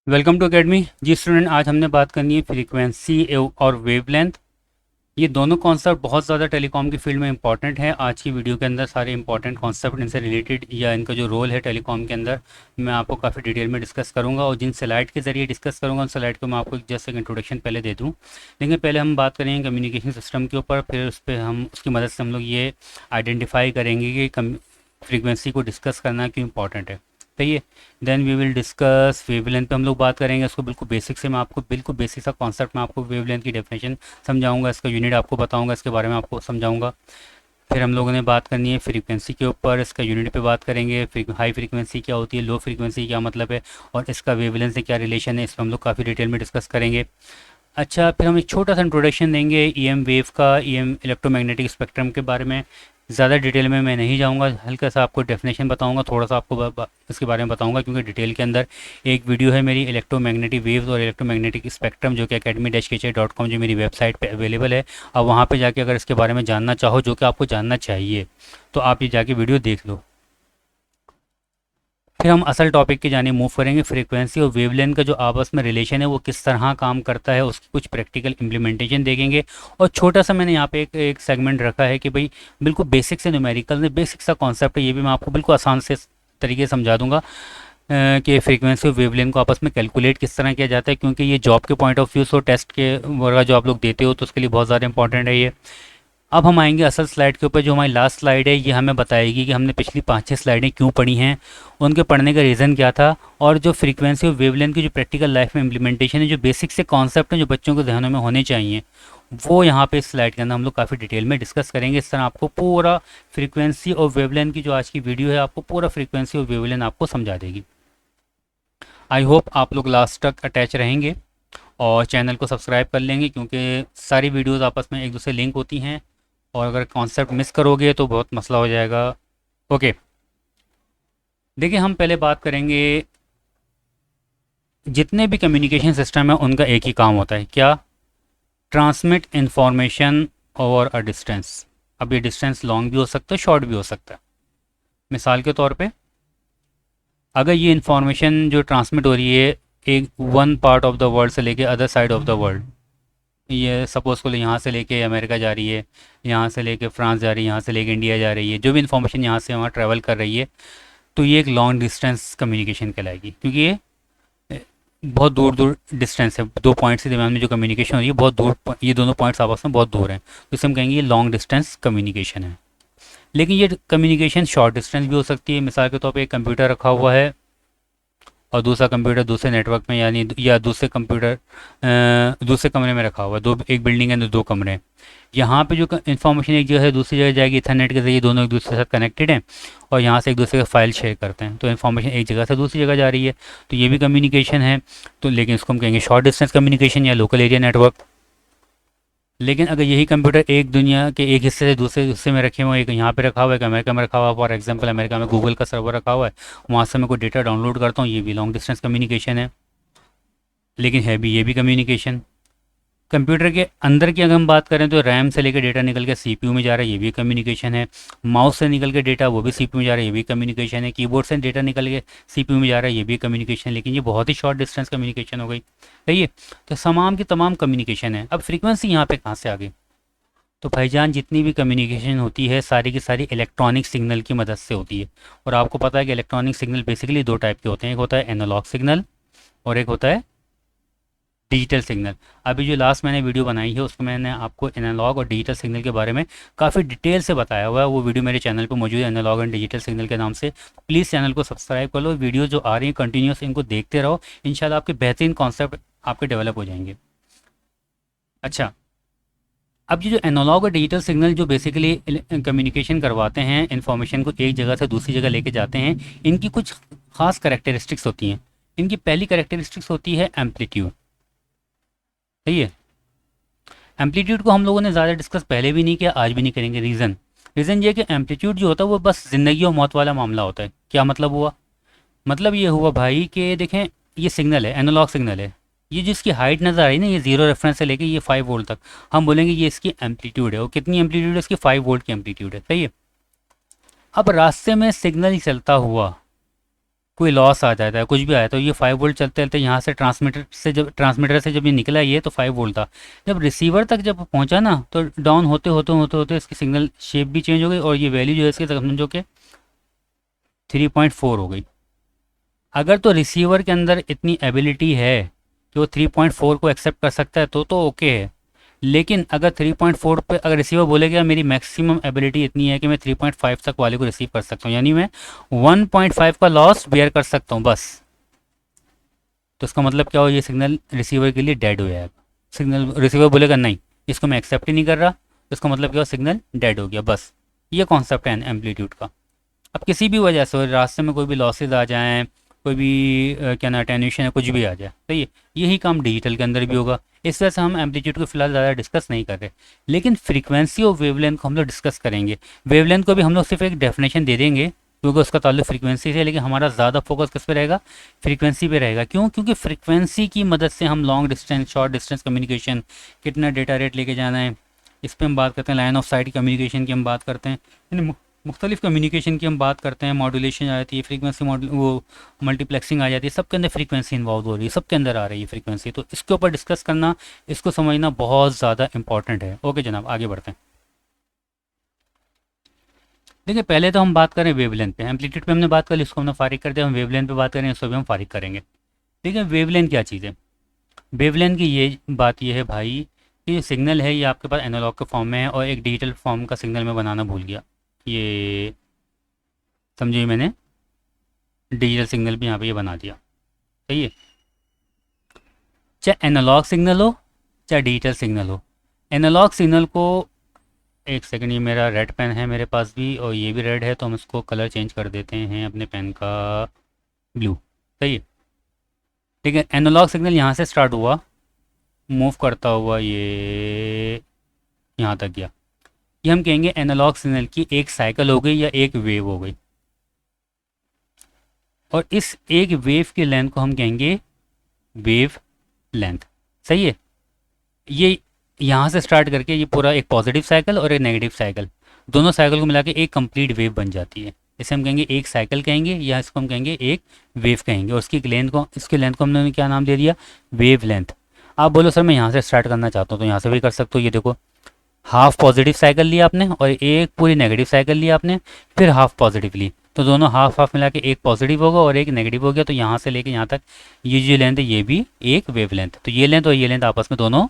Welcome to academy G student. आज हमने बात करनी है फ्रीक्वेंसी और वेवलेंथ। ये दोनों कॉन्सेप्ट बहुत ज़्यादा टेलीकॉम की फील्ड में इंपॉर्टेंट है। आज की वीडियो के अंदर सारे इंपॉर्टेंट कॉन्सेप्ट इनसे रिलेटेड या इनका जो रोल है टेलीकॉम के अंदर मैं आपको काफ़ी डिटेल में डिस्कस करूंगा और जिन स्लाइड के ज़रिए डिस्कस करूंगा उन स्लाइड को मैं आपको जस्ट एक इंट्रोडक्शन पहले दे दूँ। लेकिन पहले हम बात करेंगे कम्युनिकेशन सिस्टम के ऊपर, फिर उस पर हम उसकी मदद से हम लोग ये आइडेंटिफाई करेंगे कि फ्रीक्वेंसी को डिस्कस करना क्यों इंपॉर्टेंट है। सही है। Then we will discuss wavelength पे हम लोग बात करेंगे। उसको बिल्कुल बेसिक से मैं आपको बिल्कुल बेसिक सा कॉन्सेप्ट में आपको वेवलेंथ की डेफिनेशन समझाऊंगा, इसका यूनिट आपको बताऊंगा, इसके बारे में आपको समझाऊंगा। फिर हम लोगों ने बात करनी है फ्रीक्वेंसी के ऊपर, इसका यूनिट पे बात करेंगे। हाई फ्रीक्वेंसी क्या होती है, लो फ्रीक्वेंसी क्या मतलब है और इसका वेवलेंथ से क्या रिलेशन है, इस पर हम लोग काफ़ी डिटेल में डिस्कस करेंगे। अच्छा, फिर हम एक छोटा सा इंट्रोडक्शन देंगे ईएम वेव का, ईएम इलेक्ट्रोमैग्नेटिक स्पेक्ट्रम के बारे में। ज़्यादा डिटेल में मैं नहीं जाऊंगा, हल्का सा आपको डेफिनेशन बताऊंगा, थोड़ा सा आपको इसके बारे में बताऊंगा, क्योंकि डिटेल के अंदर एक वीडियो है मेरी इलेक्ट्रोमैग्नेटिक वेव्स और इलेक्ट्रोमैग्नेटिक स्पेक्ट्रम, जो कि academy-kh.com जो मेरी वेबसाइट पे अवेलेबल है। अब वहाँ पे जाके अगर इसके बारे में जानना चाहो, जो कि आपको जानना चाहिए, तो आप ये जाके वीडियो देख लो। फिर हम असल टॉपिक की जाने मूव करेंगे। फ्रीक्वेंसी और वेवलेंथ का जो आपस में रिलेशन है वो किस तरह काम करता है, उसकी कुछ प्रैक्टिकल इम्प्लीमेंटेशन देखेंगे। और छोटा सा मैंने यहाँ पे एक सेगमेंट रखा है कि भाई बिल्कुल बेसिक से न्यूमेरिकल में बेसिक सा कॉन्सेप्ट है, ये भी मैं आपको बिल्कुल आसान से तरीके से समझा दूंगा कि फ्रीक्वेंसी और वेवलेंथ को आपस में कैलकुलेट किस तरह किया जाता है, क्योंकि ये जॉब के पॉइंट ऑफ व्यू से टेस्ट के वगैरह जो आप लोग देते हो तो उसके लिए बहुत ज़्यादा इंपॉर्टेंट है ये। अब हम आएंगे असल स्लाइड के ऊपर। जो हमारी लास्ट स्लाइड है ये हमें बताएगी कि हमने पिछली 5-6 स्लाइडें क्यों पढ़ी हैं, उनके पढ़ने का रीज़न क्या था, और जो फ्रीक्वेंसी और वेवलेंथ की जो प्रैक्टिकल लाइफ में इंप्लीमेंटेशन है, जो बेसिक से कॉन्सेप्ट हैं जो बच्चों के जहनों में होने चाहिए, वो यहाँ पे इस स्लाइड के अंदर हम लोग काफ़ी डिटेल में डिस्कस करेंगे। इस तरह आपको पूरा फ्रीक्वेंसी और वेवलेंथ की जो आज की वीडियो है, आपको पूरा फ्रीक्वेंसी और वेवलेंथ आपको समझा देगी। आई होप आप लोग लास्ट तक अटैच रहेंगे और चैनल को सब्सक्राइब कर लेंगे, क्योंकि सारी वीडियोज़ आपस में एक दूसरे लिंक होती हैं और अगर कॉन्सेप्ट मिस करोगे तो बहुत मसला हो जाएगा। ओके, देखिए हम पहले बात करेंगे, जितने भी कम्युनिकेशन सिस्टम है उनका एक ही काम होता है, क्या? Transmit information over a distance. अब ये डिस्टेंस लॉन्ग भी हो सकता है, शॉर्ट भी हो सकता है। मिसाल के तौर पे, अगर ये इंफॉर्मेशन जो ट्रांसमिट हो रही है एक one part of the world से लेके other side of the world, ये सपोज़ को यहाँ से लेके अमेरिका जा रही है, यहाँ से लेके फ्रांस जा रही है, यहाँ से लेके इंडिया जा रही है, जो भी इन्फॉर्मेशन यहाँ से वहाँ ट्रैवल कर रही है, तो ये एक लॉन्ग डिस्टेंस कम्युनिकेशन कहलाएगी, क्योंकि ये बहुत दूर दूर डिस्टेंस है। दो पॉइंट्स के दरमियान में जो कम्युनिकेशन हो रही है बहुत दूर, ये दोनों पॉइंट्स आपस में बहुत दूर हैं, तो इसे हम कहेंगे ये लॉन्ग डिस्टेंस कम्युनिकेशन है। लेकिन ये कम्युनिकेशन शॉर्ट डिस्टेंस भी हो सकती है। मिसाल के तौर पे एक कंप्यूटर रखा हुआ है और दूसरा कंप्यूटर दूसरे नेटवर्क में, यानी या दूसरे कंप्यूटर दूसरे कमरे में रखा हुआ है। दो, एक बिल्डिंग है तो दो कमरे हैं। यहाँ पे जो इन्फॉर्मेशन एक जगह से दूसरी जगह जाएगी, इथरनेट के जरिए दोनों एक दूसरे के साथ कनेक्टेड हैं और यहाँ से एक दूसरे का फाइल शेयर करते हैं, तो इन्फॉर्मेशन एक जगह से दूसरी जगह जा रही है, तो ये भी कम्युनिकेशन है। तो लेकिन इसको हम कहेंगे शॉर्ट डिस्टेंस कम्युनिकेशन या लोकल एरिया नेटवर्क। लेकिन अगर यही कंप्यूटर एक दुनिया के एक हिस्से से दूसरे हिस्से में रखे हुए, एक यहाँ पे रखा हुआ है, एक अमेरिका में रखा हुआ है, फॉर एग्जांपल अमेरिका में गूगल का सर्वर रखा हुआ है, वहाँ से मैं कोई डेटा डाउनलोड करता हूँ, ये भी लॉन्ग डिस्टेंस कम्युनिकेशन है। लेकिन है भी ये भी कम्युनिकेशन। कंप्यूटर के अंदर की अगर हम बात करें तो रैम से लेकर डेटा निकल के सीपीयू में जा रहा है, ये भी कम्युनिकेशन है। माउस से निकल के डेटा वो भी सीपीयू में जा रहा है, ये भी कम्युनिकेशन है। कीबोर्ड से डेटा निकल के सीपीयू में जा रहा है, ये भी कम्युनिकेशन है। लेकिन ये बहुत ही शॉर्ट डिस्टेंस कम्युनिकेशन हो गई, सही है। तो तमाम की तमाम कम्युनिकेशन है। अब फ्रीक्वेंसी यहाँ पे कहाँ से आ गई? तो भाईजान जितनी भी कम्युनिकेशन होती है सारी की सारी इलेक्ट्रॉनिक सिग्नल की मदद से होती है। और आपको पता है कि इलेक्ट्रॉनिक सिग्नल बेसिकली दो टाइप के होते हैं, एक होता है एनालॉग सिग्नल और एक होता है डिजिटल सिग्नल। अभी जो लास्ट मैंने वीडियो बनाई है उसमें मैंने आपको एनालॉग और डिजिटल सिग्नल के बारे में काफ़ी डिटेल से बताया हुआ है। वो वीडियो मेरे चैनल पर मौजूद है, एनालॉग एंड डिजिटल सिग्नल के नाम से। प्लीज़ चैनल को सब्सक्राइब कर लो, वीडियो जो आ रही है कंटिन्यूस इनको देखते रहो, इंशाल्लाह आपके बेहतरीन कॉन्सेप्ट आपके डेवलप हो जाएंगे। अच्छा, अब ये जो एनालॉग और डिजिटल सिग्नल जो बेसिकली कम्युनिकेशन करवाते हैं, इन्फॉर्मेशन को एक जगह से दूसरी जगह लेके जाते हैं, इनकी कुछ खास करेक्टरिस्टिक्स होती हैं। इनकी पहली करेक्टरिस्टिक्स होती है एम्पलीट्यूड, सही है। एम्पलीट्यूड को हम लोगों ने ज़्यादा डिस्कस पहले भी नहीं किया, आज भी नहीं करेंगे। रीज़न रीज़न ये कि एम्पलीट्यूड जो होता है वो बस ज़िंदगी और मौत वाला मामला होता है। क्या मतलब हुआ? मतलब ये हुआ भाई कि देखें, ये सिग्नल है, एनालॉग सिग्नल है, ये जिसकी हाइट नज़र आ रही है ना, ये 0 रेफरेंस से लेके ये 5 वोल्ट तक, हम बोलेंगे ये इसकी एम्पलीट्यूड है। और कितनी एम्पलीट्यूड है इसकी? 5 वोल्ट की एम्पलीट्यूड है, सही है। अब रास्ते में सिग्नल चलता हुआ कोई लॉस आ जाता है, कुछ भी आया तो ये 5 वोल्ट चलते चलते यहाँ से ट्रांसमीटर से जब ये निकला ये तो 5 वोल्ट था, जब रिसीवर तक जब पहुँचा ना तो डाउन होते होते होते होते इसकी सिग्नल शेप भी चेंज हो गई और ये वैल्यू जो है इसकी समझो कि 3.4 हो गई। अगर तो रिसीवर के अंदर इतनी एबिलिटी है कि वो 3.4 को एक्सेप्ट कर सकता है तो ओके है। लेकिन अगर 3.4 पे अगर रिसीवर बोलेगा मेरी मैक्सिमम एबिलिटी इतनी है कि मैं 3.5 तक वाले को रिसीव कर सकता हूँ, यानी मैं 1.5 का लॉस बेयर कर सकता हूँ बस, तो इसका मतलब क्या हो, ये सिग्नल रिसीवर के लिए डेड हो जाएगा। सिग्नल रिसीवर बोलेगा नहीं इसको मैं एक्सेप्ट ही नहीं कर रहा, तो इसका मतलब क्या हो, सिग्नल डेड हो गया बस। ये कॉन्सेप्ट है एम्पलीट्यूड का। अब किसी भी वजह से रास्ते में कोई भी लॉसेज आ जाएँ, कोई भी क्या ना अटेन्यूएशन है, कुछ भी आ जाए, तो यही काम डिजिटल के अंदर भी होगा। इस वजह से हम एम्पलीट्यूड को फिलहाल ज़्यादा डिस्कस नहीं कर रहे, लेकिन फ्रीक्वेंसी और वेवलेंथ को हम लोग डिस्कस करेंगे। वेवलेंथ को भी हम लोग सिर्फ एक डेफिनेशन दे देंगे क्योंकि उसका ताल्लुक फ्रीक्वेंसी से, लेकिन हमारा ज़्यादा फोकस किस पे रहेगा, फ्रीक्वेंसी पे रहेगा। क्यों? क्योंकि फ्रीक्वेंसी की मदद से हम long distance, short distance communication, कितना डेटा रेट लेके जाना है, इस पर हम बात करते हैं। लाइन ऑफ साइट कम्युनिकेशन की हम बात करते हैं, यानी मुख्तलिफ कम्युनिकेशन की हम बात करते हैं। मॉड्यूलेशन आ जाती है, फ्रीक्वेंसी वो मल्टीप्लेक्सिंग आ जाती है, सबके अंदर फ्रीक्वेंसी इन्वॉल्व हो रही है, सबके अंदर आ रही है फ्रीक्वेंसी। तो इसके ऊपर डिस्कस करना, इसको समझना बहुत ज़्यादा इंपॉर्टेंट है। ओके जनाब, आगे बढ़ते हैं। देखिए पहले तो हम बात करें वेवलेंथ पे। एम्पलीट्यूड पे हमने बात कर ली, इसको हमने फारिग कर दिया। हम वेवलेंथ पे बात करें, इसको भी हम फारिग करेंगे। देखिए वेवलेंथ क्या चीज़ है। वेवलेंथ की ये बात ये है भाई कि जो सिग्नल है ये आपके पास एनालॉग के फॉर्म में है और एक डिजिटल फॉर्म का सिग्नल मैं बनाना भूल गया। ये समझिए मैंने डिजिटल सिग्नल भी यहाँ पे ये बना दिया। सही है, चाहे एनालॉग सिग्नल हो चाहे डिजिटल सिग्नल हो। एनालॉग सिग्नल को, एक सेकंड, ये मेरा रेड पेन है मेरे पास भी और ये भी रेड है, तो हम इसको कलर चेंज कर देते हैं अपने पेन का ब्लू। सही है, ठीक है। एनालॉग सिग्नल यहाँ से स्टार्ट हुआ, मूव करता हुआ ये यहाँ तक गया, ये हम कहेंगे एनालॉग सिग्नल की एक साइकिल हो गई या एक वेव हो गई। और इस एक वेव की लेंथ को हम कहेंगे वेव लेंथ। सही है, ये यहाँ से स्टार्ट करके ये पूरा एक पॉजिटिव साइकिल और एक नेगेटिव साइकिल, दोनों साइकिल को मिला के एक कंप्लीट वेव बन जाती है। इसे हम कहेंगे एक साइकिल कहेंगे या इसको हम कहेंगे एक वेव कहेंगे। और इसकी लेंथ को, इसकी लेंथ को हमने क्या नाम दे दिया, वेव लेंथ। आप बोलो सर मैं यहाँ से स्टार्ट करना चाहता हूँ, तो यहाँ से भी कर सकते हो। ये देखो, हाफ पॉजिटिव साइकिल लिया आपने और एक पूरी नेगेटिव साइकिल लिया आपने, फिर हाफ पॉजिटिव ली, तो दोनों हाफ हाफ मिला के एक पॉजिटिव होगा और एक नेगेटिव हो गया। तो यहाँ से लेके यहाँ तक ये जो लेंथ है ये भी एक वेव लेंथ। तो ये लेंथ और ये लेंथ आपस में दोनों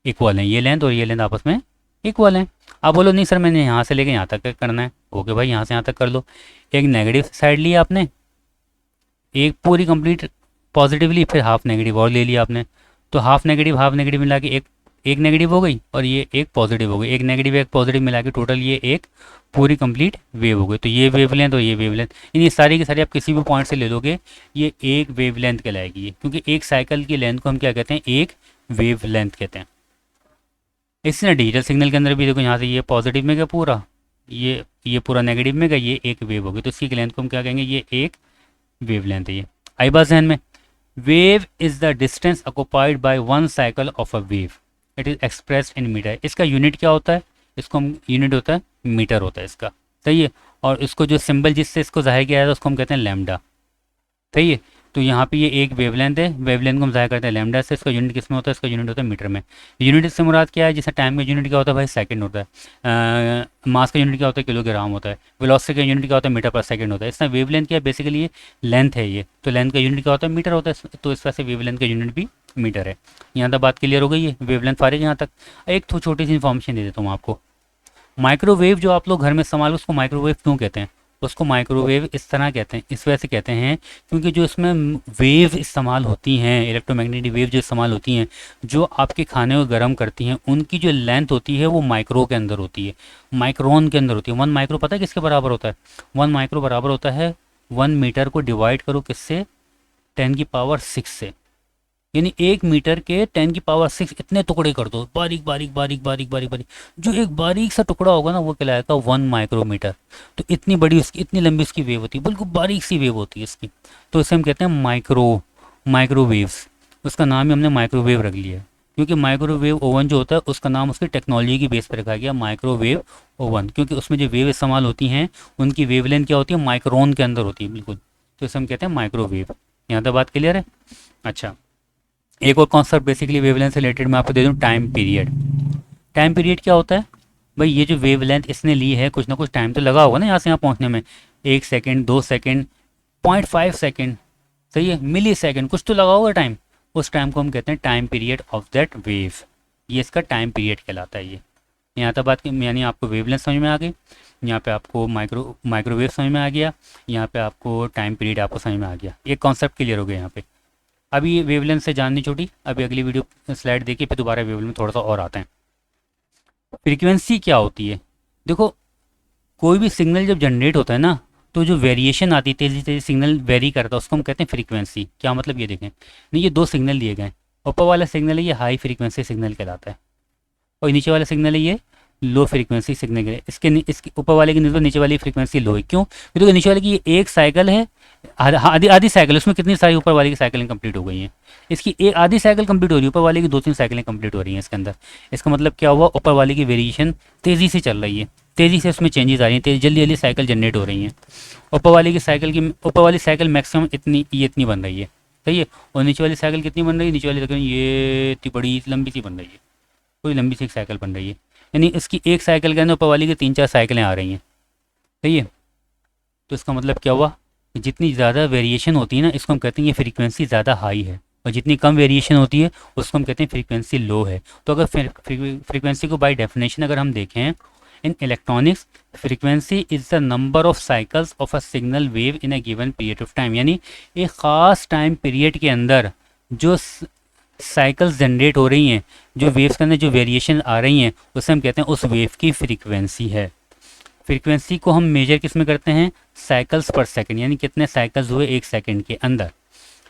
इक्वल हैं, ये लेंथ और ये लेंथ आपस में इक्वल हैं। आप बोलो नहीं सर मैंने यहाँ से लेके यहाँ तक करना है, ओके भाई यहाँ से यहाँ तक कर लो। एक नेगेटिव साइड ली आपने, एक पूरी कंप्लीट पॉजिटिवली, फिर हाफ नेगेटिव और ले लिया आपने, तो हाफ नेगेटिव मिला के एक नेगेटिव हो गई और ये एक पॉजिटिव हो गई। एक नेगेटिव एक पॉजिटिव मिला के टोटल ये एक पूरी कंप्लीट वेव हो गई। तो ये वेवलेंथ और ये वेवलेंथ, यानी सारी की सारी आप किसी भी पॉइंट से ले लोगे ये एक वेवलेंथ कहलाएगी, क्योंकि एक साइकिल की लेंथ को हम क्या कहते हैं, एक वेवलेंथ कहते हैं। इसी तरह डिजिटल सिग्नल के अंदर भी देखो, यहाँ से ये पॉजिटिव में गया पूरा, ये पूरा नेगेटिव में गया, ये एक वेव होगी, तो इसकी लेंथ को हम क्या कहेंगे, ये एक वेवलेंथ है। ये आई बात जहन में। Wave is the distance occupied by one cycle of a wave, it is expressed in metre. इसका यूनिट क्या होता है, इसको हम यूनिट होता है मीटर होता है इसका। सही है, और इसको जो सिंबल जिससे इसको जाहिर किया जाता है उसको हम कहते हैं लैम्डा। सही है, तो यहाँ पे ये एक वेवलेंथ है, वेवलेंथ को हम जाहिर करते हैं लैम्डा से। इसका यूनिट किस में होता है, इसका यूनिट होता है मीटर में। यूनिट से मुराद क्या है, जैसे टाइम का यूनिट क्या होता है भाई, सेकंड होता है। मास का यूनिट क्या होता है, किलोग्राम होता है। वेलोसिटी का यूनिट क्या होता है, मीटर पर सेकंड होता है। इसमें वेवलेंथ क्या है, बेसिकली ये लेंथ है ये, तो लेंथ का यूनिट क्या होता है, मीटर होता है, तो इस वजह से वेवलेंथ का यूनिट भी मीटर है। यहाँ तक बात क्लियर हो गई है, वेवलेंथ फारिग। यहाँ तक एक तो छोटी सी इन्फॉर्मेशन दे देता हूँ आपको। माइक्रोवेव जो आप लोग घर में इस्तेमाल, उसको माइक्रोवेव क्यों कहते हैं, उसको माइक्रोवेव इस तरह कहते हैं, इस वजह से कहते हैं क्योंकि जो इसमें वेव इस्तेमाल होती हैं, इलेक्ट्रोमैग्नेटिक वेव जो इस्तेमाल होती हैं, जो आपके खाने को गर्म करती हैं, उनकी जो लेंथ होती है वो माइक्रो के अंदर होती है, माइक्रोन के अंदर होती है। 1 माइक्रो पता है किसके बराबर होता है, 1 माइक्रो बराबर होता है 1 मीटर को डिवाइड करो किससे, 10⁻⁶ से, यानी 1 मीटर के 10⁻⁶ इतने टुकड़े कर दो, बारीक बारीक बारीक बारीक बारीक बारीक, जो एक बारीक सा टुकड़ा होगा ना वो कहलाएगा 1 माइक्रोमीटर। तो इतनी बड़ी उसकी, इतनी लंबी उसकी वेव होती है, बिल्कुल बारीक सी वेव होती है इसकी, तो इसे हम कहते हैं माइक्रोवेव्स। उसका नाम ही हमने माइक्रोवेव रख लिया है, क्योंकि माइक्रोवेव ओवन जो होता है उसका नाम उसकी टेक्नोलॉजी की बेस पर रखा गया माइक्रोवेव ओवन, क्योंकि उसमें जो वेव इस्तेमाल होती हैं उनकी वेवलेंथ क्या होती है, माइक्रोन के अंदर होती है बिल्कुल। तो इसे हम कहते हैं माइक्रोवेव। यहाँ तक बात क्लियर है। अच्छा, एक और कॉन्सेप्ट बेसिकली वेवलेंथ से रिलेटेड मैं आपको दे दूँ, टाइम पीरियड। टाइम पीरियड क्या होता है भाई? ये जो वेवलेंथ इसने ली है, कुछ ना कुछ टाइम तो लगा होगा ना यहाँ से यहाँ पहुँचने में। 1 सेकेंड, 2 सेकेंड, 0.5 सेकेंड, सही है, मिली सेकेंड, कुछ तो लगा होगा टाइम। उस टाइम को हम कहते हैं time period of that wave. ये इसका टाइम पीरियड कहलाता है। ये यहाँ तक बात की, यानी आपको वेवलेंथ समझ में आ गई, यहाँ पे आपको माइक्रोवेव समझ में आ गया, यहाँ पे आपको टाइम पीरियड आपको समझ में आ गया। एक कॉन्सेप्ट क्लियर हो गया यहाँ पे। अभी वेवलेंथ से जाननी छोटी, अभी अगली वीडियो स्लाइड देखिए, फिर दोबारा वेवलेंथ थोड़ा सा और आते हैं। फ्रीक्वेंसी क्या होती है? देखो, कोई भी सिग्नल जब जनरेट होता है ना, तो जो वेरिएशन आती है, तेज़ी तेज़ी सिग्नल वेरी करता है, उसको हम कहते हैं फ्रीक्वेंसी। क्या मतलब, ये देखें, नहीं ये दो सिग्नल दिए गए, ऊपर वाला सिग्नल है ये हाई फ्रीक्वेंसी सिग्नल कहलाता है, और नीचे वाला सिग्नल है ये लो फ्रीक्वेंसी सिग्नल है। इसके ऊपर वाले की निस्बत नीचे वाली फ्रीक्वेंसी लो है। क्यों? क्योंकि नीचे वाले की ये एक साइकिल है, आधी आधी साइकिल, उसमें कितनी सारी ऊपर वाले की साइकिलें कंप्लीट हो गई हैं। इसकी एक आधी साइकिल कंप्लीट हो रही है, ऊपर वाले की 2-3 साइकिलें कंप्लीट हो रही हैं इसके अंदर। इसका मतलब क्या हुआ? ऊपर वाले की वेरिएशन तेज़ी से चल रही है, तेज़ी से उसमें चेंजेस आ रही हैं, जल्दी जल्दी साइकिल जनरेट हो रही हैं। ऊपर वाली साइकिल मैक्सिमम इतनी बन रही है, सही है। और नीचे वाली साइकिल कितनी बन रही है? नीचे वाली साइकिल ये इतनी बड़ी लंबी सी बन रही है, कोई लंबी सी एक साइकिल बन रही है। यानी इसकी एक साइकिल के अंदर ऊपर वाली की 3-4 साइकिलें आ रही हैं, सही है। तो इसका मतलब क्या हुआ? कि जितनी ज़्यादा वेरिएशन होती है ना, इसको हम कहते हैं ये फ्रीक्वेंसी ज़्यादा हाई है, और जितनी कम वेरिएशन होती है उसको हम कहते हैं फ्रीक्वेंसी लो है। तो अगर फ्रीक्वेंसी को बाय डेफिनेशन अगर हम देखें, in electronics frequency is the number of cycles of a signal wave in a given period of time. यानी एक ख़ास टाइम पीरियड के अंदर जो साइकिल्स जनरेट हो रही हैं, जो वेव्स के अंदर जो वेरिएशन आ रही हैं, उसे हम कहते हैं उस वेव की फ्रीक्वेंसी है। फ्रीक्वेंसी को हम मेजर किस में करते हैं? साइकिल्स पर सेकंड, यानी कितने साइकिल्स हुए एक सेकंड के अंदर।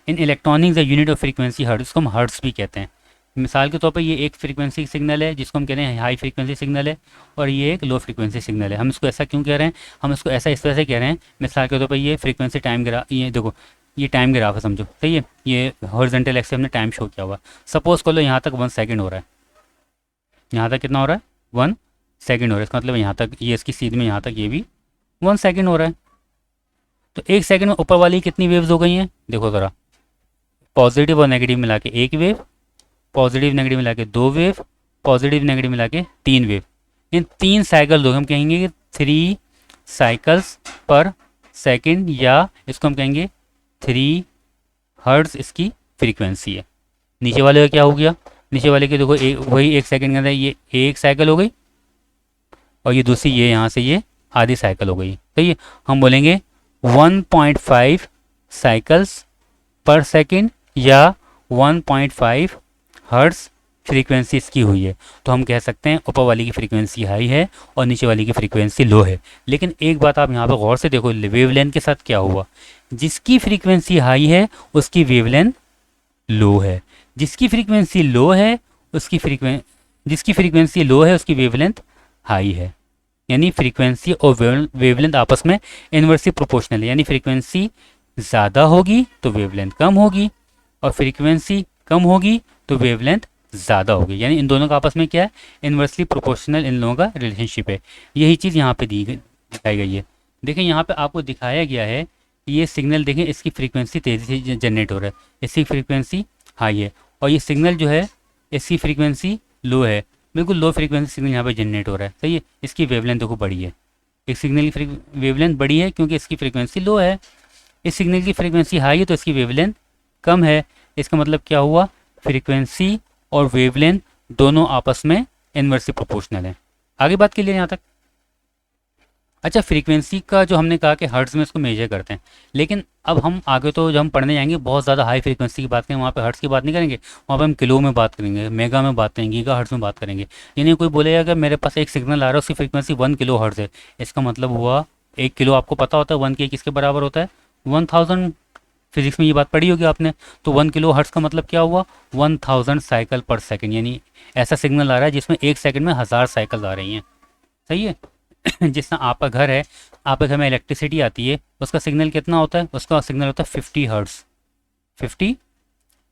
In electronics the unit of frequency hertz, इसको हम हर्ट्ज भी कहते हैं। मिसाल के तौर पर ये एक फ्रीक्वेंसी सिग्नल है जिसको हम कहते हैं हाई फ्रीक्वेंसी सिग्नल है, और ये एक लो फ्रीक्वेंसी सिग्नल है। हम इसको ऐसा क्यों कह रहे हैं? हम इसको ऐसा इस तरह से कह रहे हैं, मिसाल के तौर पर ये फ्रीक्वेंसी टाइम ग्राफ, ये देखो ये टाइम ग्राफ है समझो, सही है। ये हॉरिजॉन्टल एक्सिस हमने टाइम शो किया हुआ। सपोज कर लो यहाँ तक 1 सेकंड हो रहा है, यहाँ तक कितना हो रहा है? 1 सेकंड हो रहा है। इसका मतलब यहाँ तक, ये इसकी सीध में यहाँ तक ये भी 1 सेकंड हो रहा है। तो एक सेकंड में ऊपर वाली कितनी वेव्स हो गई हैं? देखो ज़रा, पॉजिटिव और नेगेटिव मिला के 1 वेव, पॉजिटिव नेगेटिव मिला के 2 वेव, पॉजिटिव नेगेटिव मिला के 3 वेव। इन 3 साइकिल हम कहेंगे कि 3 साइकिल्स पर सेकेंड, या इसको हम कहेंगे 3 हर्ट्ज इसकी फ्रीक्वेंसी है। नीचे वाले का क्या हो गया? नीचे वाले के देखो वही एक सेकंड के अंदर ये एक साइकिल हो गई, और ये दूसरी ये यहाँ से ये आधी साइकिल हो गई, सही है। हम बोलेंगे 1.5 साइकिल्स पर सेकंड या 1.5 हर्ट्ज फ्रीक्वेंसी इसकी हुई है। तो हम कह सकते हैं ऊपर वाली की फ्रीक्वेंसी हाई है और नीचे वाली की फ्रीक्वेंसी लो है। लेकिन एक बात आप यहाँ पर गौर से देखो, वेवलेंथ के साथ क्या हुआ? जिसकी फ्रीक्वेंसी हाई है उसकी वेवलेंथ लो है, जिसकी फ्रीक्वेंसी लो है उसकी वेवलेंथ हाई है। यानी फ्रीक्वेंसी और वेवलेंथ आपस में इन्वर्सली प्रोपोर्शनल है। यानी फ्रीक्वेंसी ज़्यादा होगी तो वेवलेंथ कम होगी, और फ्रीक्वेंसी कम होगी तो वेवलेंथ ज़्यादा होगी। यानी इन दोनों का आपस में क्या है? इन्वर्सली प्रोपोर्शनल इन लोगों का रिलेशनशिप है। यही चीज़ यहाँ पे दिखाई गई है। देखें यहाँ पे आपको दिखाया गया है, ये सिग्नल देखें, इसकी फ्रीक्वेंसी तेज़ी से जनरेट हो रहा है, इसकी फ्रीक्वेंसी हाई है, और ये सिग्नल जो है इसकी फ्रीक्वेंसी लो है, बिल्कुल लो फ्रीक्वेंसी सिग्नल यहाँ पे जनरेट हो रहा है, सही है। इसकी वेवलेंथ देखो बड़ी है, एक सिग्नल की वेवलेंथ बड़ी है क्योंकि इसकी फ्रीक्वेंसी लो है। इस सिग्नल की फ्रीक्वेंसी हाई है तो इसकी वेवलेंथ कम है। इसका मतलब क्या हुआ? फ्रीक्वेंसी और वेवलेंथ दोनों आपस में इन्वर्सली प्रोपोर्शनल है। आगे बात के लिए यहाँ तक। अच्छा, फ्रीक्वेंसी का जो हमने कहा कि हर्ट्ज़ में इसको मेजर करते हैं, लेकिन अब हम आगे तो जब हम पढ़ने जाएंगे बहुत ज़्यादा हाई फ्रीक्वेंसी की बात करेंगे, वहाँ पे हर्ट्ज़ की बात नहीं करेंगे, वहाँ पे हम किलो में बात करेंगे, मेगा में बात करेंगे, गीगा हर्ट्ज़ में बात करेंगे। यानी कोई बोलेगा कि मेरे पास एक सिग्नल आ रहा है उसकी फ्रीक्वेंसी 1 किलो हर्ट्ज़ है, इसका मतलब हुआ 1 किलो, आपको पता होता है 1 के किसके बराबर होता है? 1000। फिजिक्स में ये बात पढ़ी होगी आपने। तो 1 किलो हर्ट्ज़ का मतलब क्या हुआ? 1000 साइकिल पर सेकेंड। यानी ऐसा सिग्नल आ रहा है जिसमें एक सेकेंड में 1000 साइकिल आ रही हैं, सही है। जिस तरह आपका घर है, आपके घर में इलेक्ट्रिसिटी आती है, उसका सिग्नल कितना होता है? उसका सिग्नल होता है 50 हर्ट्ज़। 50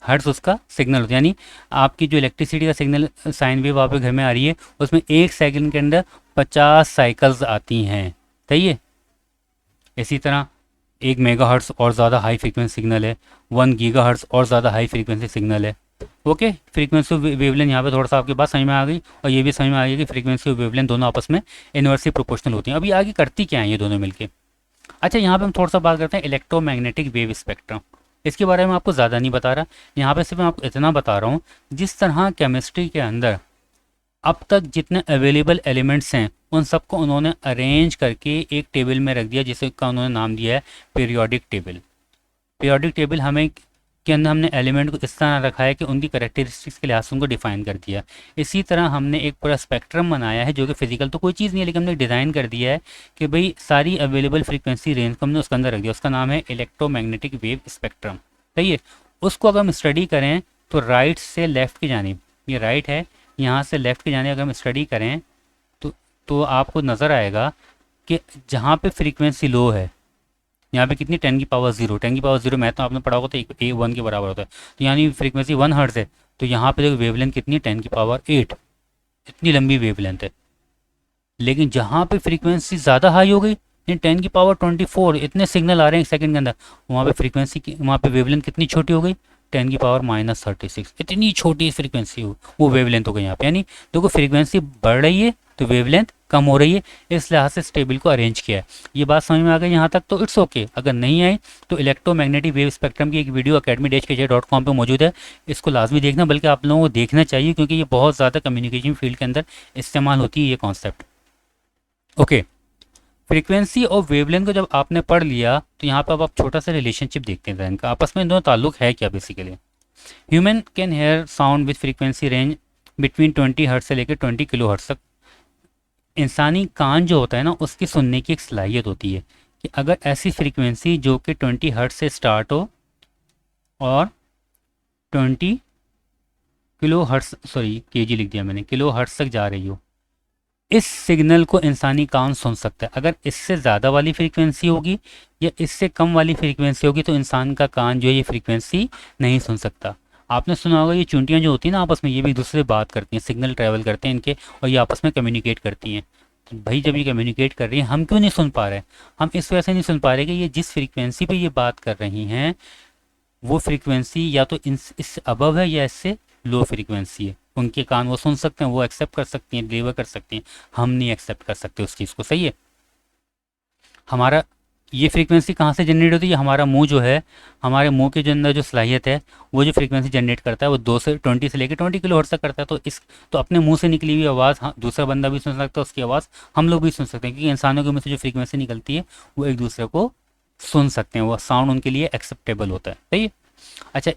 हर्ट्ज़ उसका सिग्नल होता है। यानी आपकी जो इलेक्ट्रिसिटी का सिग्नल साइन वेव आपके घर में आ रही है, उसमें एक सेकंड के अंदर 50 साइकिल्स आती हैं, सही है। इसी तरह 1 मेगाहर्ट्ज़ और ज़्यादा हाई फ्रीक्वेंसी सिग्नल है, 1 गीगाहर्ट्ज़ और ज़्यादा हाई फ्रीक्वेंसी सिग्नल है। ओके, फ्रीक्वेंसी वेवलेंथ यहाँ पे थोड़ा सा आपके बात समझ में आ गई, और ये भी समझ में आ गई कि फ्रीक्वेंसी और वेवलेंथ दोनों आपस में इन्वर्सली प्रोपोर्शनल होती हैं। अभी आगे करती क्या है ये दोनों मिलके? अच्छा, यहाँ पे हम थोड़ा सा बात करते हैं इलेक्ट्रोमैग्नेटिक वेव स्पेक्ट्रम। इसके बारे में आपको ज़्यादा नहीं बता रहा, यहाँ पे सिर्फ मैं आपको इतना बता रहा हूँ, जिस तरह केमिस्ट्री के अंदर अब तक जितने अवेलेबल एलिमेंट्स हैं उन सबको उन्होंने अरेंज करके एक टेबल में रख दिया, जिसका उन्होंने नाम दिया है पीरियोडिक टेबल। पीरियोडिक टेबल हमें के अंदर हमने एलिमेंट को इस तरह रखा है कि उनकी करेक्टरिस्टिक्स के लिहाज से उनको डिफाइन कर दिया। इसी तरह हमने एक पूरा स्पेक्ट्रम बनाया है, जो कि फिजिकल तो कोई चीज़ नहीं है, लेकिन हमने डिज़ाइन कर दिया है कि भाई सारी अवेलेबल फ्रीक्वेंसी रेंज को हमने उसके अंदर रख दिया। उसका नाम है इलेक्ट्रोमैग्नेटिक वेव स्पेक्ट्रम। सही है। उसको अगर हम स्टडी करें तो राइट से लेफ़्ट की जानिब, ये राइट है, यहाँ से लेफ़्ट की जानिब अगर हम स्टडी करें तो आपको नज़र आएगा कि जहाँ पे फ्रीक्वेंसी लो है, यहाँ पे कितनी 10 की पावर 0, 10 की पावर 0 मैथ तो आपने पढ़ा होगा, तो 1 के बराबर होता है। तो यानी फ्रीक्वेंसी 1 हर्ट्ज़ है, तो यहाँ पे देखो वेवलेंथ कितनी है, 10 की पावर 8, इतनी लंबी वेवलेंथ है। लेकिन जहाँ पे फ्रीक्वेंसी ज़्यादा हाई हो गई, 10 की पावर 24, इतने सिग्नल आ रहे हैं एक सेकंड के अंदर, वहाँ पे फ्रीक्वेंसी की, वहाँ पे वेवलेंथ कितनी छोटी हो गई, 10 की पावर -36, इतनी छोटी फ्रीक्वेंसी हो वो वेवलेंथ हो गई यहाँ पे। यानी देखो फ्रीक्वेंसी बढ़ रही है तो वेवलेंथ कम हो रही है, इस लिहाज से इस टेबल को अरेंज किया है। ये बात समझ में आ गई यहाँ तक तो इट्स ओके। अगर नहीं आई तो इलेक्ट्रोमैग्नेटिक वेव स्पेक्ट्रम की एक वीडियो academy-kj.com पे मौजूद है, इसको लाजमी देखना, बल्कि आप लोगों को देखना चाहिए, क्योंकि ये बहुत ज़्यादा कम्युनिकेशन फील्ड के अंदर इस्तेमाल होती है ये कॉन्सेप्ट। ओके, फ्रीक्वेंसी और वेवलेंथ को जब आपने पढ़ लिया तो यहाँ पर अब आप छोटा सा रिलेशनशिप देखते हैं इनका, आपस में इन दोनों ताल्लुक है क्या basically. Human can hear sound with frequency range between 20 hertz से लेकर 20 किलो हर्ट्ज तक। इंसानी कान जो होता है ना, उसकी सुनने की एक सलाहियत होती है कि अगर ऐसी फ्रीक्वेंसी जो कि 20 हर्ट्ज से स्टार्ट हो और 20 किलो हर्ट्ज, सॉरी केजी लिख दिया मैंने, किलो हर्ट्ज तक जा रही हो, इस सिग्नल को इंसानी कान सुन सकता है। अगर इससे ज़्यादा वाली फ्रीक्वेंसी होगी या इससे कम वाली फ्रीक्वेंसी होगी तो इंसान का कान जो है ये फ्रीक्वेंसी नहीं सुन सकता। आपने सुना होगा ये चूंटियाँ जो होती हैं ना आपस में, ये भी एक दूसरे से बात करती हैं, सिग्नल ट्रैवल करते हैं इनके, और ये आपस में कम्युनिकेट करती हैं। तो भाई जब ये कम्युनिकेट कर रही हैं, हम क्यों नहीं सुन पा रहे? हम इस वजह से नहीं सुन पा रहे कि ये जिस फ्रीक्वेंसी पे ये बात कर रही हैं वो फ्रीक्वेंसी या तो इससे अबव है या इससे लो फ्रीक्वेंसी है। उनके कान वो सुन सकते हैं, वो एक्सेप्ट कर सकती हैं, डिलीवर कर सकती हैं, हम नहीं एक्सेप्ट कर सकते उस चीज़ को। सही है। हमारा ये फ्रीक्वेंसी कहाँ से जनरेट होती है? हमारा मुंह जो है, हमारे मुंह के जो अंदर जो सलाहियत है, वो जो फ्रीक्वेंसी जनरेट करता है वो 20 से लेकर 20 किलो हर्ट्ज तक करता है। तो अपने मुंह से निकली हुई आवाज़ दूसरा बंदा भी सुन सकता है, उसकी आवाज़ हम लोग भी सुन सकते हैं, क्योंकि इंसानों के मुंह से जो फ्रीक्वेंसी निकलती है वो एक दूसरे को सुन सकते हैं, वो साउंड उनके लिए एक्सेप्टेबल होता है। सही है। अच्छा,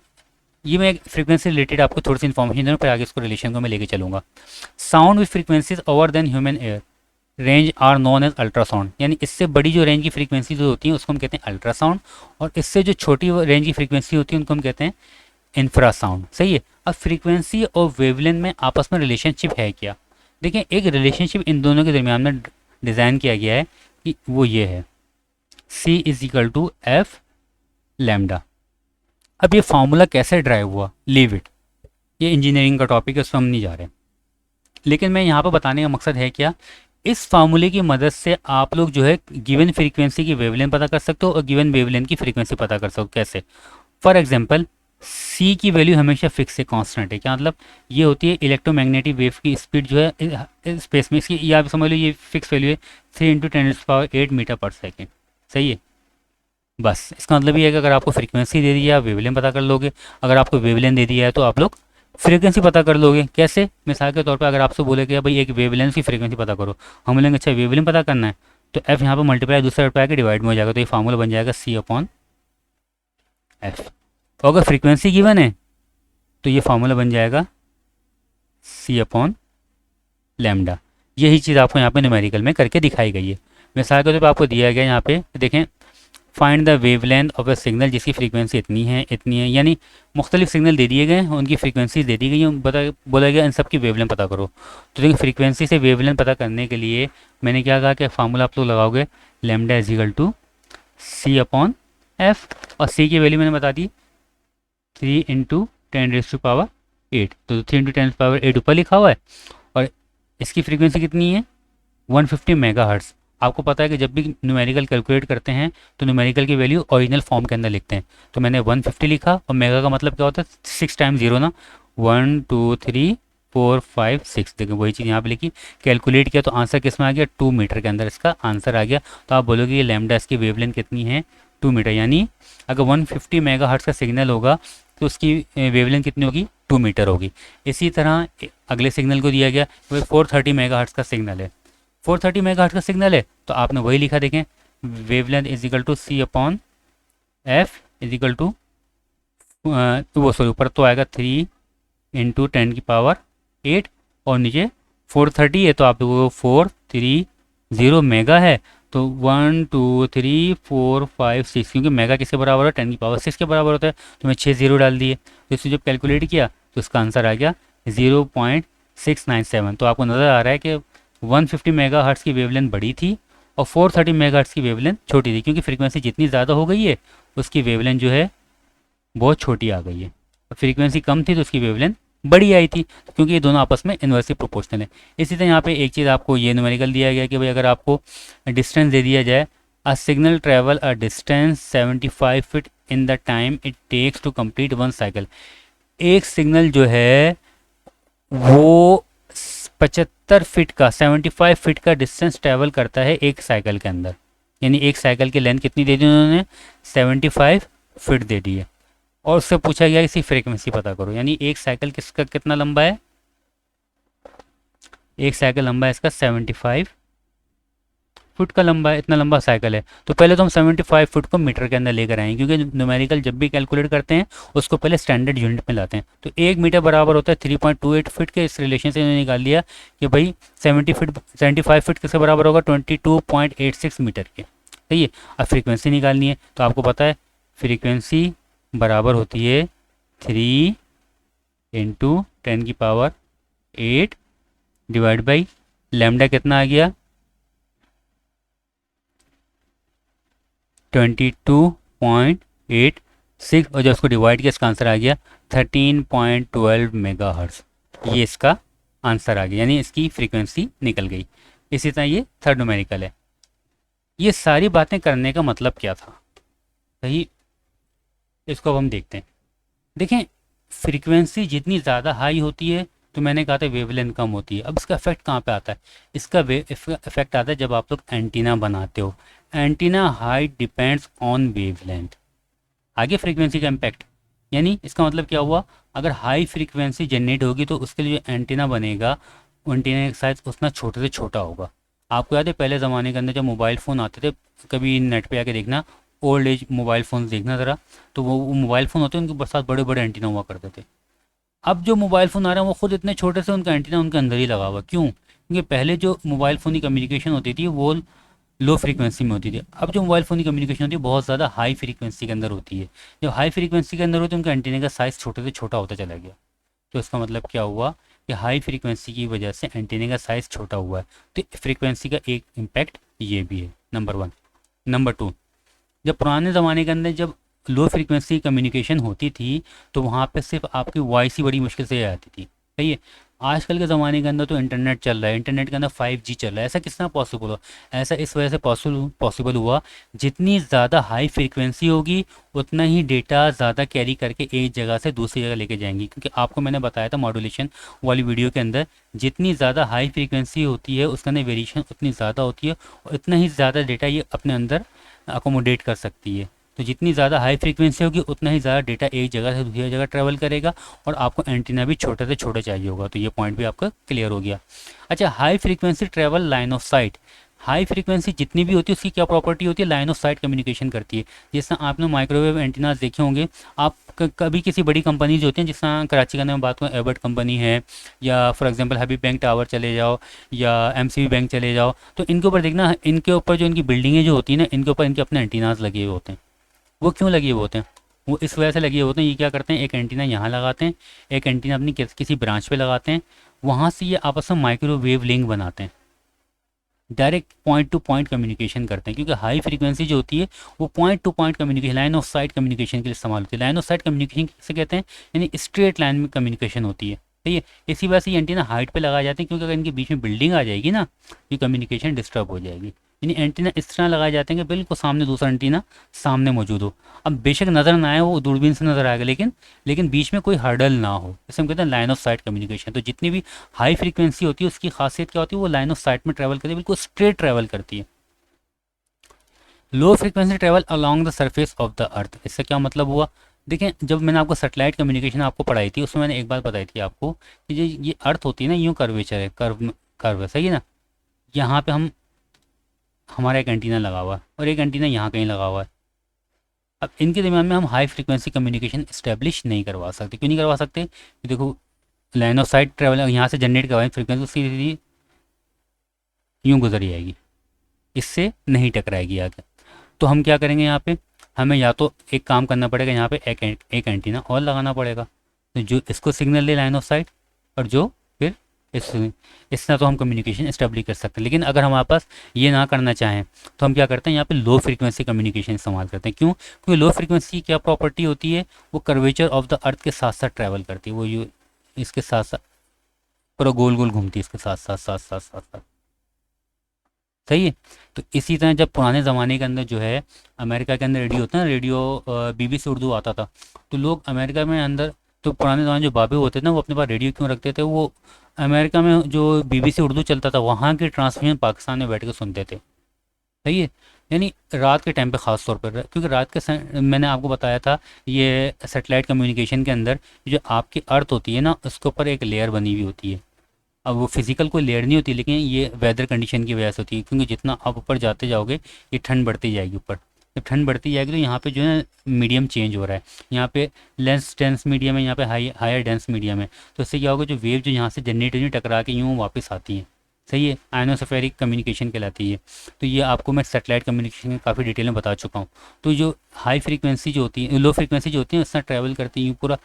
ये मैं एक फ्रीक्वेंसी रिलेटेड आपको थोड़ी सी इन्फॉर्मेशन दूँ, फिर आगे इसको रिलेशन को मैं लेके चलूँगा। Sound with frequencies over than human ear range are known as ultrasound. यानी इससे बड़ी जो रेंज की फ्रीक्वेंसी जो होती है उसको हम कहते हैं अल्ट्रासाउंड, और इससे जो छोटी रेंज की फ्रीक्वेंसी होती है उनको हम कहते हैं इंफ्रासाउंड। सही है। अब फ्रीक्वेंसी और वेवलेंथ में आपस में रिलेशनशिप है क्या? देखिए, एक रिलेशनशिप इन दोनों के दरमियान में डिज़ाइन किया गया है कि वो ये है, C = F लैम्डा। अब ये फार्मूला कैसे ड्राइव हुआ, लीव इट, ये इंजीनियरिंग का टॉपिक है, उसमें हम नहीं जा रहे। लेकिन मैं यहाँ पर बताने का मकसद है क्या, इस फार्मूले की मदद से आप लोग जो है गिवन फ्रीक्वेंसी की वेवलेंथ पता कर सकते हो और गिवन वेवलेंथ की फ्रीक्वेंसी पता कर सकते हो। कैसे? फॉर एग्जांपल, सी की वैल्यू हमेशा फिक्स है, कांस्टेंट है। क्या मतलब? ये होती है इलेक्ट्रोमैग्नेटिक वेव की स्पीड जो है स्पेस में, इसकी ये आप समझ लो ये फिक्स वैल्यू है 3 × 10⁸ मीटर पर सेकेंड। सही है। बस इसका मतलब ये है कि अगर आपको फ्रीक्वेंसी दे दी है आप वेवलेंथ पता कर लोगे, अगर आपको वेवलेंथ दे दिया है तो आप लोग फ्रीक्वेंसी पता कर लोगे। कैसे? मिसाल के तौर पे अगर आपसे बोले कि भाई एक वेवलेंथ की फ्रीक्वेंसी पता करो, हम बोलेंगे अच्छा वेवलेंथ पता करना है, तो एफ यहाँ पर मल्टीप्लाई दूसरा पे आके डिवाइड में हो जाएगा, तो ये फार्मूला बन जाएगा C/F। और अगर फ्रीक्वेंसी गिवन है तो ये फार्मूला बन जाएगा C/λ। यही चीज़ आपको यहाँ पे न्यूमेरिकल में करके दिखाई गई है। मिसाल के तौर पर आपको दिया गया यहाँ पे देखें, find the wavelength of a signal जिसकी फ्रीक्वेंसी इतनी है, यानी मुख्तलिफ सिग्नल दे दिए गए हैं, उनकी फ्रीक्वेंसी दे दी गई है, बोला गया इन सब की वेवलेंथ पता करो। तो देखिए फ्रीक्वेंसी से वेवलेंथ पता करने के लिए मैंने क्या कहा कि फार्मूला आप लोग लगाओगे लैम्डा = C/F, और C की वैल्यू मैंने बता दी 3 × 10⁸ तो 3 × 10⁸ ऊपर लिखा हुआ है, और इसकी फ्रीक्वेंसी कितनी है 150 मेगाहर्ट्ज़, आपको पता है कि जब भी न्यूमेरिकल कैलकुलेट करते हैं तो न्यूमेरिकल की वैल्यू ओरिजिनल फॉर्म के अंदर लिखते हैं। तो मैंने 150 लिखा और मेगा का मतलब क्या होता है 6 टाइम्स 0 ना, 1 2 3 4 5 6, देखिए वही चीज़ यहाँ पे लिखी। कैलकुलेट किया तो आंसर किस में आ गया 2 मीटर के अंदर इसका आंसर आ गया। तो आप बोलोगे ये लैम्डा इसकी वेवलेंथ कितनी है 2 मीटर, यानी अगर 150 मेगा हर्ट्ज़ का सिग्नल होगा तो उसकी वेवलेंथ कितनी होगी 2 मीटर होगी। इसी तरह अगले सिग्नल को दिया गया, वही 430 मेगा हर्ट्ज़ का सिग्नल है, 430 मेगाहर्ट्ज़ का सिग्नल है तो आपने वही लिखा, देखें wavelength is equal to C upon F is equal to वो सॉरी ऊपर तो आएगा 3 इंटू 10⁸ और नीचे 430 है तो आप वो 430 मेगा है तो 1 2 3 4 5 6, क्योंकि मेगा किसके बराबर है 10⁶ के बराबर होता है, तो मैं 6 0 डाल दिए। तो इससे जब कैलकुलेट किया तो इसका आंसर आ गया 0.697। तो आपको नज़र आ रहा है कि 150 मेगाहर्ट्ज़ की वेवलेंथ बड़ी थी और 430 मेगाहर्ट्ज़ की वेवलेंथ छोटी थी, क्योंकि फ्रीक्वेंसी जितनी ज़्यादा हो गई है उसकी वेवलेंथ जो है बहुत छोटी आ गई है, और फ्रीक्वेंसी कम थी तो उसकी वेवलेंथ बड़ी आई थी, क्योंकि ये दोनों आपस में इन्वर्सली प्रोपोर्शनल है। इसी तरह यहाँ पे एक चीज़ आपको ये न्यूमेरिकल दिया गया कि भाई अगर आपको डिस्टेंस दे दिया जाए, a signal travel a distance 75 feet in the time it takes to complete one cycle. एक सिग्नल जो है वो 75 फीट का 75 फीट का डिस्टेंस ट्रैवल करता है एक साइकिल के अंदर, यानी एक साइकिल की लेंथ कितनी दे दी उन्होंने 75 फीट दे दी है। और उससे पूछा गया इसकी फ्रीक्वेंसी पता करो, यानी एक साइकिल किसका कितना लंबा है, एक साइकिल लंबा है इसका 75 फुट का लंबा है, इतना लंबा साइकिल है। तो पहले तो हम 75 फुट को मीटर के अंदर लेकर आएंगे, क्योंकि न्यूमेरिकल जब भी कैलकुलेट करते हैं उसको पहले स्टैंडर्ड यूनिट में लाते हैं। तो 1 मीटर बराबर होता है 3.28 फीट के, इस रिलेशन से इन्होंने निकाल लिया कि भाई 75 फीट किसके बराबर होगा 22.86 मीटर के। सही है। अब फ्रीक्वेंसी निकालनी है, तो आपको पता है फ्रीक्वेंसी बराबर होती है 3 इंटू 10⁸ डिवाइड बाई लैम्डा कितना आ गया 22.86, और जब उसको डिवाइड किया इसका आंसर आ गया 13.12 मेगाहर्ट्ज़। ये इसका आंसर आ गया, यानी इसकी फ्रीक्वेंसी निकल गई। इसी तरह ये थर्ड न्यूमेरिकल है। ये सारी बातें करने का मतलब क्या था, सही, इसको अब हम देखते हैं। देखें फ्रीक्वेंसी जितनी ज़्यादा हाई होती है तो मैंने कहा था वेवलेंथ कम होती है। अब इसका इफेक्ट कहाँ पे आता है, इसका इफेक्ट आता है जब आप लोग एंटीना बनाते हो। Antenna height depends on wavelength. आगे फ्रीक्वेंसी का इम्पैक्ट, यानी इसका मतलब क्या हुआ, अगर हाई फ्रीक्वेंसी जनरेट होगी तो उसके लिए जो एंटीना बनेगा एंटीना का साइज उतना छोटे से छोटा होगा। आपको याद है पहले ज़माने के अंदर जब मोबाइल फ़ोन आते थे, कभी नेट पे आके देखना ओल्ड एज मोबाइल फ़ोन देखना ज़रा, तो वो मोबाइल फ़ोन होते हैं उनके साथ बड़े बड़े एंटीना हुआ करते थे। अब जो मोबाइल फ़ोन आ रहे हैं वो खुद इतने छोटे से उनका एंटीना उनके अंदर ही लगा हुआ, क्यों, क्योंकि पहले जो मोबाइल फ़ोन की कम्युनिकेशन होती थी वो लो फ्रीक्वेंसी में होती थी। अब जो मोबाइल फ़ोन की कम्युनिकेशन होती है बहुत ज़्यादा हाई फ्रीक्वेंसी के अंदर होती है। जब हाई फ्रीक्वेंसी के अंदर होती है उनका एंटीना का साइज़ छोटे से छोटा होता चला गया। तो इसका मतलब क्या हुआ कि हाई फ्रीक्वेंसी की वजह से एंटीना का साइज़ छोटा हुआ है। तो फ्रीक्वेंसी का एक इम्पैक्ट ये भी है, नंबर 1। नंबर 2, जब पुराने ज़माने के अंदर जब लो फ्रीक्वेंसी कम्युनिकेशन होती थी तो वहाँ पे सिर्फ आपकी वॉइस ही बड़ी मुश्किल से आती थी। सही है। आजकल के ज़माने के अंदर तो इंटरनेट चल रहा है, इंटरनेट के अंदर 5G चल रहा है। ऐसा किस तरह पॉसिबल हुआ, ऐसा इस वजह से पॉसिबल हुआ जितनी ज़्यादा हाई फ्रीक्वेंसी होगी उतना ही डेटा ज़्यादा कैरी करके एक जगह से दूसरी जगह लेके जाएंगी। क्योंकि आपको मैंने बताया था मॉड्यूलेशन वाली वीडियो के अंदर, जितनी ज़्यादा हाई फ्रीक्वेंसी होती है उसके अंदर वेरिएशन उतनी ज़्यादा होती है और इतना ही ज़्यादा डेटा ये अपने अंदर अकोमोडेट कर सकती है। तो जितनी ज़्यादा हाई फ्रीक्वेंसी होगी उतना ही ज़्यादा डेटा एक जगह से दूसरी जगह ट्रैवल करेगा और आपको एंटीना भी छोटे से छोटे चाहिए होगा। तो ये पॉइंट भी आपका क्लियर हो गया। अच्छा, high frequency travel line of site. High frequency जितनी भी होती है उसकी क्या प्रॉपर्टी होती है, लाइन ऑफ साइट कम्युनिकेशन करती है। जिस तरह आपने माइक्रोवेव एंटीनाज देखे होंगे, आप कभी किसी बड़ी कंपनीज होती हैं, जिस तरह कराची का मैं बात करूँ एबर्ट कंपनी है, या for example Habib bank tower चले जाओ या एमसीबी बैंक चले जाओ, तो इनके ऊपर देखना, इनके ऊपर जो इनकी बिल्डिंगें जो होती हैं ना, इनके ऊपर इनके अपने एंटीनाज लगे हुए होते हैं। वो क्यों लगे हुए होते हैं, वो इस वजह से लगे हुए होते हैं, ये क्या करते हैं, एक एंटीना यहाँ लगाते हैं, एक एंटीना अपनी किसी ब्रांच पे लगाते हैं, वहाँ से ये आपस में माइक्रोवेव लिंक बनाते हैं, direct point two point communication करते हैं। क्योंकि हाई फ्रीक्वेंसी जो होती है वो point two point communication, line of site communication के लिए इस्तेमाल होती है। लाइन ऑफ साइट कम्युनिकेशन किसे कहते हैं, यानी स्ट्रेट लाइन में कम्युनिकेशन होती है। सही है। इसी वजह से ये एंटीना हाइट पे लगाए जाते हैं, क्योंकि अगर इनके बीच में बिल्डिंग आ जाएगी ना, ये कम्युनिकेशन डिस्टर्ब हो जाएगी। यानी एंटीना इस तरह लगाए जाते हैं कि बिल्कुल सामने दूसरा एंटीना सामने मौजूद हो। अब बेशक नज़र ना आए, वो दूरबीन से नज़र आएगा, लेकिन बीच में कोई हर्डल ना हो, इसे हम कहते हैं लाइन ऑफ साइट कम्युनिकेशन। तो जितनी भी हाई फ्रीक्वेंसी होती है उसकी खासियत क्या होती है, वो लाइन ऑफ साइट में ट्रैवल करती है, बिल्कुल स्ट्रेट ट्रैवल करती है। Low frequency travel along the surface of the earth, इससे क्या मतलब हुआ? देखें, जब मैंने आपको सैटेलाइट कम्युनिकेशन आपको पढ़ाई थी, उसमें मैंने एक बात बताई थी आपको कि ये अर्थ होती है ना, यूँ कर्वेचर है, कर्व है, सही है ना। यहाँ पे हम हमारा एक एंटीना लगा हुआ है और एक एंटीना यहाँ कहीं लगा हुआ है। अब इनके दरमियान में हम हाई फ्रीक्वेंसी कम्युनिकेशन इस्टेब्लिश नहीं करवा सकते। क्यों नहीं करवा सकते? कि देखो, लाइन ऑफ साइट ट्रैवल यहाँ से जनरेट करवाएं फ्रीक्वेंसी, सीधी यूँ गुजर जाएगी, इससे नहीं टकराएगी आगे। तो हम क्या करेंगे यहाँ पे, हमें या तो एक काम करना पड़ेगा, यहाँ पे एक एंटीना और लगाना पड़ेगा, तो जो इसको signal they line of site, और जो फिर इस तरह तो हम कम्युनिकेशन इस्टेब्लिश कर सकते हैं। लेकिन अगर हमारे पास ये ना करना चाहें तो हम क्या करते हैं, यहाँ पे लो फ्रीक्वेंसी कम्युनिकेशन इस्तेमाल करते हैं। क्यों? क्योंकि लो फ्रीक्वेंसी की क्या प्रॉपर्टी होती है, वो कर्वेचर ऑफ द अर्थ के साथ साथ ट्रैवल करती है, वो यू इसके साथ साथ पूरा गोल गोल घूमती है, इसके साथ साथ साथ साथ साथ साथ, सही है। तो इसी तरह जब पुराने ज़माने के अंदर जो है अमेरिका के अंदर रेडियो होता है ना, रेडियो BBC उर्दू आता था, तो लोग अमेरिका में अंदर, तो पुराने ज़माने जो बाबे होते थे ना, वो अपने पास रेडियो क्यों रखते थे, वो अमेरिका में जो BBC उर्दू चलता था वहाँ की ट्रांसमिशन पाकिस्तान में बैठ के सुनते थे, सही है। यानी रात के टाइम पे ख़ास तौर पर, क्योंकि रात के मैंने आपको बताया था, ये सेटेलाइट कम्युनिकेशन के अंदर जो आपकी अर्थ होती है ना, उसके ऊपर एक लेयर बनी हुई होती है। अब वो फिजिकल कोई लेयर नहीं होती, लेकिन ये वेदर कंडीशन की वजह से होती है, क्योंकि जितना आप ऊपर जाते जाओगे ये ठंड बढ़ती जाएगी ऊपर। जब ठंड बढ़ती जाएगी तो यहाँ पे जो है मीडियम चेंज हो रहा है, यहाँ पे लेस डेंस मीडियम है, यहाँ पे हायर डेंस मीडियम है। तो इससे क्या होगा, जो वेव जो यहाँ से जनरेट होती है टकरा के यूँ वापस आती है, सही है, आयनोस्फेरिक कम्युनिकेशन कहलाती है। तो ये आपको मैं सेटेलाइट कम्युनिकेशन में काफ़ी डिटेल में बता चुका हूँ। तो जो हाई फ्रीक्वेंसी जो होती है, लो फ्रीक्वेंसी जो होती है, उससे ट्रैवल करती है पूरा,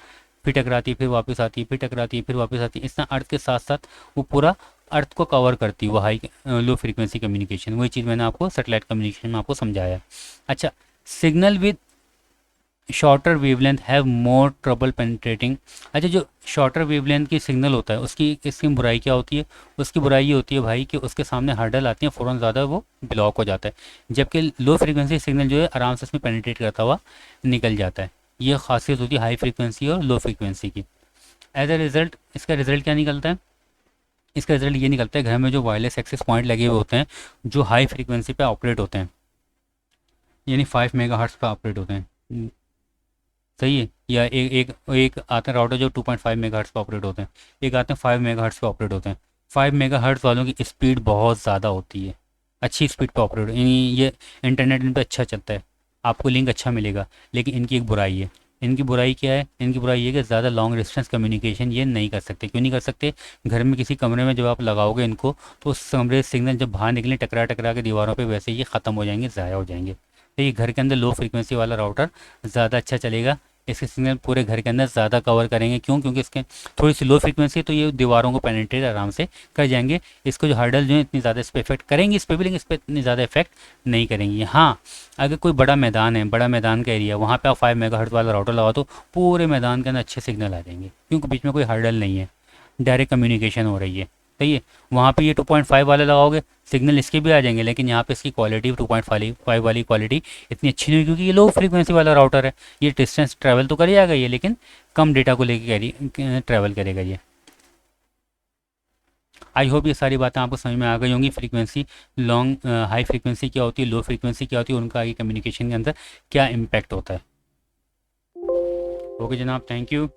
फिर टकराती है, फिर वापस आती है, फिर टकराती है, फिर वापस आती है, इस तरह अर्थ के साथ साथ वो पूरा अर्थ को कवर करती है, वो हाई लो फ्रीक्वेंसी कम्युनिकेशन। वही चीज़ मैंने आपको सेटेलाइट कम्युनिकेशन में आपको समझाया। अच्छा, signal with shorter wavelength have more trouble penetrating. अच्छा, जो शॉर्टर वेवलेंथ की सिग्नल होता है उसकी इसकी बुराई क्या होती है? उसकी बुराई ये होती है भाई कि उसके सामने हर्डल आती है, फ़ौरन ज़्यादा वो ब्लॉक हो जाता है, जबकि लो फ्रीक्वेंसी सिग्नल जो है आराम से इसमें पेनिट्रेट करता हुआ निकल जाता है। ये खासियत होती है हाई फ्रीक्वेंसी और लो फ्रीक्वेंसी की। एज ए रिज़ल्ट, इसका रिज़ल्ट क्या निकलता है? इसका रिज़ल्ट ये निकलता है, घर में जो वायरलेस एक्सेस पॉइंट लगे हुए होते हैं जो हाई फ्रीक्वेंसी पे ऑपरेट होते हैं, यानी 5 मेगाहर्ट्ज़ पे ऑपरेट होते हैं, सही है। या एक एक एक आते हैं राउटर जो 2.5 मेगाहर्ट्ज़ पे ऑपरेट होते हैं, एक आते हैं 5 मेगाहर्ट्ज़ पे ऑपरेट होते हैं। 5 मेगाहर्ट्ज़ वालों की स्पीड बहुत ज़्यादा होती है, अच्छी स्पीड पे ऑपरेट, यानी ये इंटरनेट इन पर अच्छा चलता है, आपको लिंक अच्छा मिलेगा। लेकिन इनकी एक बुराई है। इनकी बुराई क्या है? इनकी बुराई ये कि ज़्यादा लॉन्ग डिस्टेंस कम्युनिकेशन ये नहीं कर सकते। क्यों नहीं कर सकते? घर में किसी कमरे में जब आप लगाओगे इनको, तो उस कमरे से सिग्नल जब बाहर निकले टकरा टकरा के दीवारों पे, वैसे ही ख़त्म हो जाएंगे, ज़ाया हो जाएंगे। तो ये घर के अंदर लो फ्रीक्वेंसी वाला राउटर ज़्यादा अच्छा चलेगा, इसके सिग्नल पूरे घर के अंदर ज़्यादा कवर करेंगे। क्यों? क्योंकि इसके थोड़ी सी लो फ्रीक्वेंसी है, तो ये दीवारों को पेनिट्रेट आराम से कर जाएंगे। इसको जो हर्डल जो है इतनी ज़्यादा इस पर इफेक्ट करेंगे, इस पर भी, लेकिन इस पर इतनी ज़्यादा इफेक्ट नहीं करेंगी। हाँ, अगर कोई बड़ा मैदान है, बड़ा मैदान का एरिया, वहाँ पे आप 5 मेगाहर्ट्ज़ वाला राउटर लगाओ तो पूरे मैदान के अंदर अच्छे सिग्नल आ जाएंगे, क्योंकि बीच में कोई हर्डल नहीं है, डायरेक्ट कम्युनिकेशन हो रही है, सही है। वहाँ पे ये 2.5 वाले लगाओगे, सिग्नल इसके भी आ जाएंगे, लेकिन यहाँ पे इसकी क्वालिटी 2.5 वाली क्वालिटी इतनी अच्छी नहीं, क्योंकि ये लो फ्रीक्वेंसी वाला राउटर है। ये डिस्टेंस ट्रैवल तो कर जाएगा ये, लेकिन कम डेटा को लेके ट्रैवल करेगा ये। आई होप ये सारी बातें आपको समझ में आ गई होंगी। फ्रीक्वेंसी लॉन्ग हाई फ्रीक्वेंसी क्या होती है, लो फ्रीक्वेंसी क्या होती है, उनका आगे कम्युनिकेशन के अंदर क्या इम्पैक्ट होता है। ओके जनाब, थैंक यू।